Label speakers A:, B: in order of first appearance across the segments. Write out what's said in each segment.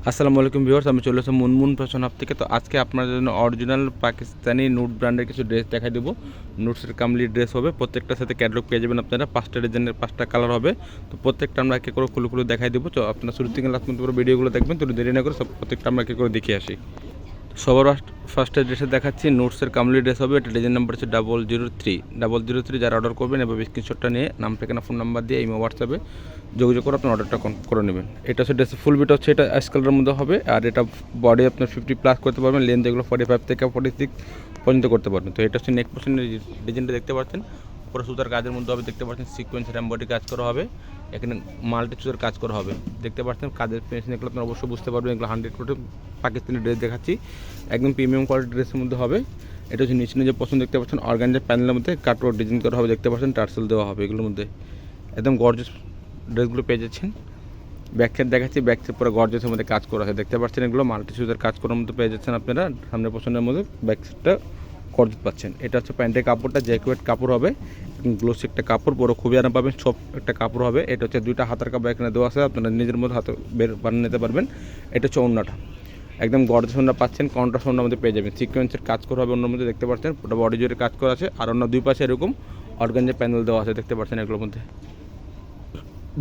A: আসসালামু আলাইকুম ভিউয়ার্স, আমি চলে এসেছি মুনমুন ফ্যাশন হাব থেকে। তো আজকে আপনাদের জন্য অরিজিনাল পাকিস্তানি নুট ব্র্যান্ডের কিছু ড্রেস দেখাই দেবো। নুটসের কামলি ড্রেস হবে, প্রত্যেকটার সাথে ক্যাটালগ পেয়ে যাবেন আপনারা। 5টা ডিজাইনের 5টা কালার হবে। তো প্রত্যেকটা আমরা একে করে খুলে দেখাই দেবো। তো আপনারা শুরু থেকে লাস্ট পর্যন্ত ভিডিওগুলো দেখবেন। তো দেরি না করে সব প্রত্যেকটা আমরা একে করে দেখিয়ে আসি। সবার ফার্স্টে ড্রেসে দেখাচ্ছি নুটসের কামলি ড্রেস হবে। এটা ডিজাইন নাম্বার হচ্ছে 003। যারা অর্ডার করবেন এবার স্ক্রিনশটটা নিয়ে নাম ঠিকানা ফোন নাম্বার দিয়ে এই হোয়াটসঅ্যাপে যোগাযোগ করে আপনার অর্ডারটা করে নেবেন। এটা হচ্ছে ড্রেসের ফুল বিট হচ্ছে, এটা অ্যাশ কালারের মধ্যে হবে। আর এটা বডি আপনার 50+ করতে পারবেন, লেন্থ এগুলো 45 থেকে 46 পর্যন্ত করতে পারবেন। তো এটা হচ্ছে নেক পোর্শনের ডিজাইনটা দেখতে পাচ্ছেন, পুরো সুতার কাজের মধ্যে হবে। দেখতে পাচ্ছেন সিকোয়েন্সের এমব্রয়ডারি কাজ করা হবে, এখানে মাল্টি সুতার কাজ করা হবে। দেখতে পাচ্ছেন কাজের ফিনিশিং এগুলো আপনারা অবশ্যই বুঝতে পারবেন। এগুলো 100% পাকিস্তানি ড্রেস দেখাচ্ছি, একদম প্রিমিয়াম কোয়ালিটির ড্রেসের মধ্যে হবে। এটা হচ্ছে নিচে যে পছন্দ দেখতে পাচ্ছেন অর্গানজার প্যানেলের মধ্যে কাটওয়ার্ক ডিজাইন করা হবে। দেখতে পাচ্ছেন টার্সেল দেওয়া হবে এগুলোর মধ্যে, একদম গর্জিয়াস ড্রেসগুলো পেয়ে যাচ্ছেন। ব্যাক সাইড দেখাচ্ছি, ব্যাক সাইড পুরো গর্জিয়াসের মধ্যে কাজ করা আছে। দেখতে পাচ্ছেন এগুলো মাল্টি সুতার কাজ করার মধ্যে পেয়ে যাচ্ছেন আপনারা। সামনের পছন্দের মধ্যে ব্যাক সাইডটা গর্জিয়াস পাচ্ছেন। এটা হচ্ছে প্যান্টের কাপড়টা জ্যাকেট কাপড় হবে, গ্লোসি একটা কাপড়, বড় খুবই আরাম পাবেন, সব একটা কাপড় হবে। এটা হচ্ছে 2টা হাতার কাপড় এখানে দেওয়া আছে, আপনারা নিজের মধ্যে হাতে বানিয়ে নিতে পারবেন। এটা হচ্ছে ওড়নাটা, একদম গর্জিয়াস ওড়না পাচ্ছেন, কন্ট্রাস্ট ওড়নার মধ্যে পেয়ে যাবেন। সিকোয়েন্সের কাজ করা হবে ওড়নার মধ্যে, দেখতে পাচ্ছেন পুরো বডি জুড়ে কাজ করা আছে। আর অন্য দুই পাশে এরকম অর্গানজার প্যানেল দেওয়া আছে, দেখতে পাচ্ছেন এগুলোর মধ্যে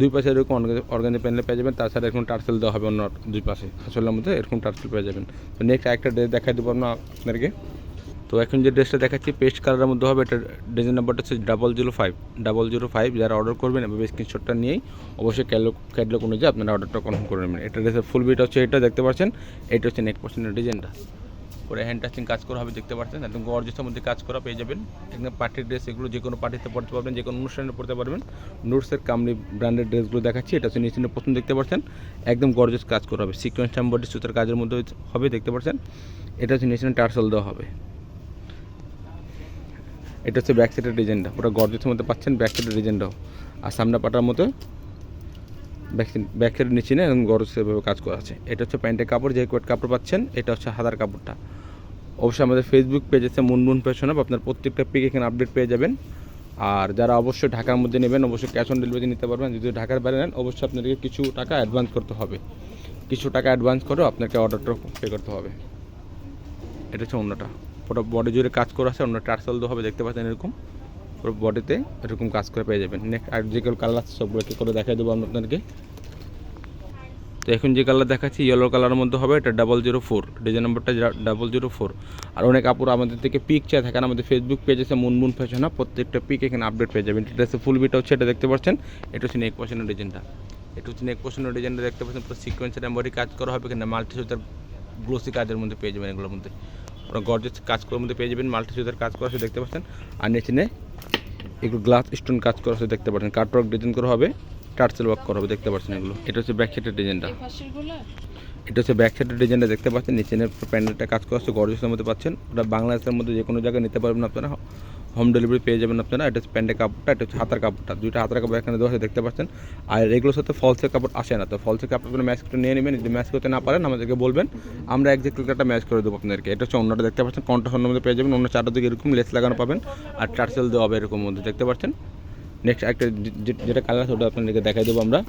A: দুই পাশে এরকম অর্গানজার প্যানেল পেয়ে যাবেন। তাছাড়া এরকম টার্সেল দেওয়া হবে অন্য দুই পাশে, আসলের মধ্যে এরকম টার্সেল পেয়ে যাবেন। তো নেক্সট একটা ড্রেস দেখাই দেবো আপনাদেরকে। তো এখন যে ড্রেসটা দেখাচ্ছি পেস্ট কালারের মধ্যে হবে। এটা ডিজাইন নাম্বারটা হচ্ছে 005। যারা অর্ডার করবেন এভাবে স্ক্রিনশটটা নিয়েই অবশ্যই ক্যাটলগ অনুযায়ী আপনারা অর্ডারটা কনফার্ম করে নেবেন। এটা ড্রেসের ফুল বিট হচ্ছে, এটা দেখতে পাচ্ছেন। এটা হচ্ছে নেক পোর্শনের ডিজাইনটা, পরে হ্যান্ড টাচিং কাজ করা হবে। দেখতে পাচ্ছেন একদম গর্জিয়াসের মধ্যে কাজ করা পেয়ে যাবেন। একদম পার্টির ড্রেস, এগুলো যে কোনো পার্টিতে পড়তে পারবেন, যে কোনো অনুষ্ঠানে পড়তে পারবেন। নুটসের কামলি ব্র্যান্ডের ড্রেসগুলো দেখাচ্ছি। এটা হচ্ছে নিচে প্রথম দেখতে পাচ্ছেন একদম গর্জিয়াস কাজ করা হবে, সিকোয়েন্স এমব্রয়ডারি সুতার কাজের মধ্যে হবে। দেখতে পাচ্ছেন এটা হচ্ছে নিচে টার্সেল দেওয়া হবে। এটা হচ্ছে ব্যাক সাইডের ডিজাইনটা, পুরো গর্জিয়াসের মধ্যে পাচ্ছেন ব্যাক সাইডের ডিজাইনটাও। আর সামনে পাটার মতো ব্যাক সাইডের নিচে না একদম গর্জিয়াসভাবে কাজ করা আছে। এটা হচ্ছে প্যান্টের কাপড়, যে কোট কাপড় পাচ্ছেন। এটা হচ্ছে হাতার কাপড়টা। অবশ্যই আমাদের ফেসবুক পেজ আছে মুনমুন ফ্যাশন হাব, আপনার প্রত্যেকটা পিক এখানে আপডেট পেয়ে যাবেন। আর যারা অবশ্যই ঢাকার মধ্যে নেবেন অবশ্যই ক্যাশ অন ডেলিভারি নিতে পারবেন। যদি ঢাকার বাইরে নেন অবশ্যই আপনাদেরকে কিছু টাকা অ্যাডভান্স করতে হবে, কিছু টাকা অ্যাডভান্স করেও আপনাকে অর্ডারটা পে করতে হবে। এটা হচ্ছে অন্যটা, পুরো বডি জুড়ে কাজ করা আছে, অন্য টার্সেল দেওয়া হবে। দেখতে পাচ্ছেন এরকম পুরো বডিতে এরকম কাজ করে পেয়ে যাবেন। নেক্সট আর যেগুলো কালার আছে সবগুলোকে করে দেখাই দেবো আপনাদেরকে। তো এখন যে কালার দেখাচ্ছি ইয়েলো কালারের মধ্যে হবে। এটা 004, ডিজাইন নাম্বারটা 004। আর অনেক কাপড় আমাদের থেকে পিক চাই থাকেন, আমাদের ফেসবুক পেজ আছে মুনমুন ফ্যাশন হাব, প্রত্যেকটা পিক এখানে আপডেট পেয়ে যাবেন। ড্রেসের ফুল বিটা হচ্ছে, এটা দেখতে পাচ্ছেন। এটা হচ্ছে নেক পোর্শনের ডিজাইনটা, এটা হচ্ছে নেক পোর্শনের ডিজাইনটা দেখতে পাচ্ছেন। পুরো সিকোয়েন্সের এমব্রয়ডারি কাজ করা হবে, এখানে মাল্টি সুতার গ্লোসি কাজের মধ্যে পেয়ে যাবেন। এগুলোর মধ্যে পুরো গর্জিয়াস কাজ করার মধ্যে পেয়ে যাবেন, মাল্টি সুতার কাজ করা আছে দেখতে পাচ্ছেন। আর নিচে এগুলো গ্লাস স্টোন কাজ করা আছে দেখতে পাচ্ছেন, কাটওয়ার্ক ডিজাইন করা হবে, টার্সেল ওয়ার্ক করা হবে। দেখতে পাচ্ছেন এগুলো। এটা হচ্ছে ব্যাক সাইডের ডিজাইনটা, এটা হচ্ছে ব্যাক সাইডের ডিজাইনটা দেখতে পাচ্ছেন। নিচে প্যান্ডেলটা কাজ করা আছে গর্জিয়াসের মধ্যে পাচ্ছেন। ওটা বাংলাদেশের মধ্যে যে কোনো জায়গায় নিতে পারবেন আপনারা, হোম ডেলিভারি পেয়ে যাবেন আপনারা। এটা হচ্ছে প্যান্টের কাপড়টা, এটা হচ্ছে হাতার কাপড়টা, 2টা হাতার কাপড় এখানে দেওয়া আছে দেখতে পাচ্ছেন। আর এগুলোর সাথে ফলসের কাপড় আসে না, তো ফলসের কাপড়গুলো ম্যাচ করে নিয়ে নেবেন। যদি ম্যাচ করতে না পারেন আমাদেরকে বলবেন, আমরা একজ্যাক্টলি একটা ম্যাচ করে দেবো আপনাদেরকে। এটা হচ্ছে অন্যটা দেখতে পাচ্ছেন, কন্ট্রাস্ট মধ্যে পেয়ে যাবেন। অন্য চারটা দিকে এরকম লেস লাগানো পাবেন, আর টার্সেল দেওয়া হবে এরকম মধ্যে দেখতে পাচ্ছেন। নেক্সট একটা যেটা কালার আছে ওটা আপনাদেরকে দেখাই দেবো আমরা।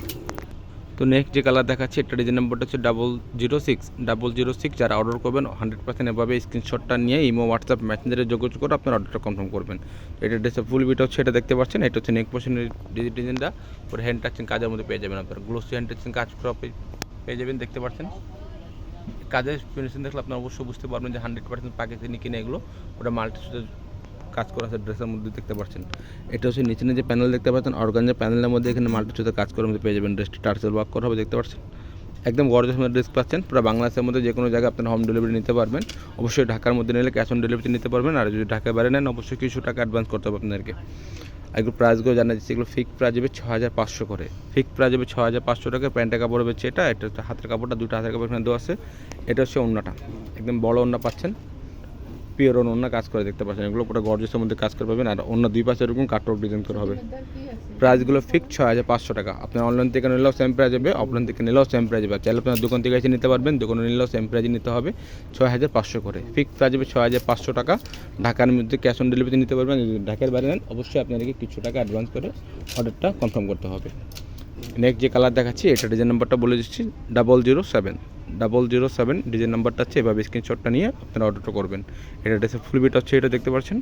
A: তো নেক্সট যে কালার দেখাচ্ছি এটা ডিজাইন নাম্বারটা হচ্ছে 006। যারা অর্ডার করবেন 100% এভাবে স্ক্রিনশটটা নিয়ে ইমো হোয়াটসঅ্যাপ মেসেঞ্জারে যোগাযোগ করে আপনার অর্ডারটা কনফার্ম করবেন। এটা ড্রেসের ফুল বিট হচ্ছে, এটা দেখতে পাচ্ছেন। এটা হচ্ছে নেক পোর্শনের ডিজাইনটা, পরে হ্যান্ড টাচিং কাজের মধ্যে পেয়ে যাবেন আপনার, গ্লোসি হ্যান্ড টাচিং কাজ করা পেয়ে যাবেন। দেখতে পাচ্ছেন কাজের ফিনিশিং দেখলে আপনার অবশ্যই বুঝতে পারবেন যে 100% পাকিস্তানি কিনে এগুলো। ওটা মাল্টি কাজ করা আছে ড্রেসের মধ্যে দেখতে পাচ্ছেন। এটা হচ্ছে নিচে যে প্যানেল দেখতে পাচ্ছেন অর্গানজার প্যানেলের মধ্যে এখানে মাল্টি সুতার কাজ করার মধ্যে পেয়ে যাবেন। ড্রেসটা টার্সেল ওয়ার্ক করা হবে দেখতে পাচ্ছেন, একদম গর্জিয়াস ড্রেস পাচ্ছেন। পুরো বাংলাদেশের মধ্যে যে কোনো জায়গায় আপনারা হোম ডেলিভারি নিতে পারবেন। অবশ্যই ঢাকার মধ্যে নিলে ক্যাশ অন ডেলিভারিতে নিতে পারবেন। আর যদি ঢাকায় বাইরে নেন অবশ্যই কিছু টাকা অ্যাডভান্স করতে হবে আপনাদেরকে। এগুলো প্রাইসগুলো জানা যাচ্ছে, এগুলো ফিক্স প্রাইস হবে 6500 করে, ফিক্স প্রাইস হবে 6500 টাকা। প্যান্টের কাপড় হবে এটা, এটা হচ্ছে হাতের কাপড়টা, 2টা হাতের কাপড় এখানে দেওয়া আছে। এটা হচ্ছে ওড়নাটা, একদম বড় ওড়না পাচ্ছেন, পিওর অন্য কাজ করে দেখতে পাচ্ছেন। এগুলো পুরো গর্জিয়াসের মধ্যে কাজ করে পাবেন। আর অন্য দুই পাশে এরকম কাটওয়ার্ক ডিজাইন করা হবে। প্রাইসগুলো ফিক্স 6500 টাকা। আপনার অনলাইন থেকে নিলেও সেম প্রাইস হবে, অফলাইন থেকে নিলেও সেম প্রাইস হবে। চাইলে আপনার দোকান থেকে এসে নিতে পারবেন, দোকানে নিলেও সেম প্রাইজে নিতে হবে। 6500 করে ফিক্স প্রাইস হবে 6500 টাকা। ঢাকার মধ্যে ক্যাশ অন ডেলিভারিতে নিতে পারবেন। যদি ঢাকার বাইরে নেন অবশ্যই আপনাদেরকে কিছু টাকা অ্যাডভান্স করে অর্ডারটা কনফার্ম করতে হবে। নেক্সট যে কালার দেখাচ্ছি এটা ডিজাইন নাম্বারটা বলে দিচ্ছি 007। 007 ডিজাইন নাম্বারটা আছে, এভাবে স্ক্রিনশটটা নিয়ে আপনারা অর্ডারটা করবেন। এটা ড্রেসের ফুল বিট হচ্ছে, এটা দেখতে পাচ্ছেন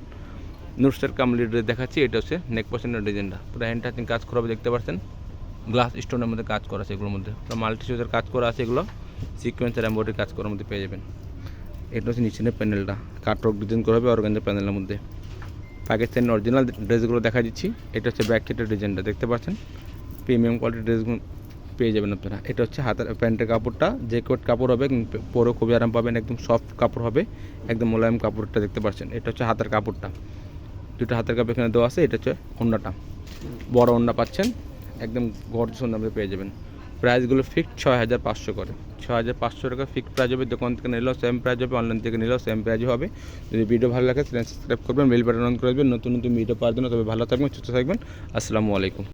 A: নুটসের কামলি ড্রেস দেখাচ্ছি। এটা হচ্ছে নেক পোর্শনের ডিজাইনটা, পুরো হ্যান্ড টাচিং কাজ করা হবে, দেখতে পাচ্ছেন গ্লাস স্টোনের মধ্যে কাজ করা আছে, এগুলোর মধ্যে পুরো মাল্টি সুতার কাজ করা আছে, এগুলো সিকোয়েন্সের এমব্রয়ডারি কাজ করার মধ্যে পেয়ে যাবেন। এটা হচ্ছে নিচের প্যানেলটা কাটওয়ার্ক ডিজাইন করা হবে অর্গানজার প্যানেলের মধ্যে। পাকিস্তানি অরিজিনাল ড্রেসগুলো দেখা দিচ্ছি। এটা হচ্ছে ব্যাক সাইডের ডিজাইনটা, দেখতে পাচ্ছেন প্রিমিয়াম কোয়ালিটির ড্রেসগুলো পেয়ে যাবেন আপনারা। এটা হচ্ছে হাতের প্যান্টের কাপড়টা, যে কোট কাপড় হবে, পরে খুবই আরাম পাবেন, একদম সফট কাপড় হবে, একদম মোলায়েম কাপড়টা দেখতে পাচ্ছেন। এটা হচ্ছে হাতের কাপড়টা, দুটো হাতের কাপড় এখানে দেওয়া আছে। এটা হচ্ছে ওড়নাটা, বড় ওড়না পাচ্ছেন, একদম গর্জিয়াস ওড়না আপনি পেয়ে যাবেন। প্রাইসগুলো ফিক্সড 6500 করে, 6500 টাকা ফিক্সড প্রাইস হবে। দোকান থেকে নিলেও সেম প্রাইস হবে, অনলাইন থেকে নিলেও সেম প্রাইস হবে। যদি ভিডিও ভালো লাগে চ্যানেল সাবস্ক্রাইব করবেন, বেল বাটন অন করে দেবেন নতুন নতুন ভিডিও পাওয়ার জন্য। তবে ভালো থাকবেন, সুস্থ থাকবেন, আসসালামু আলাইকুম।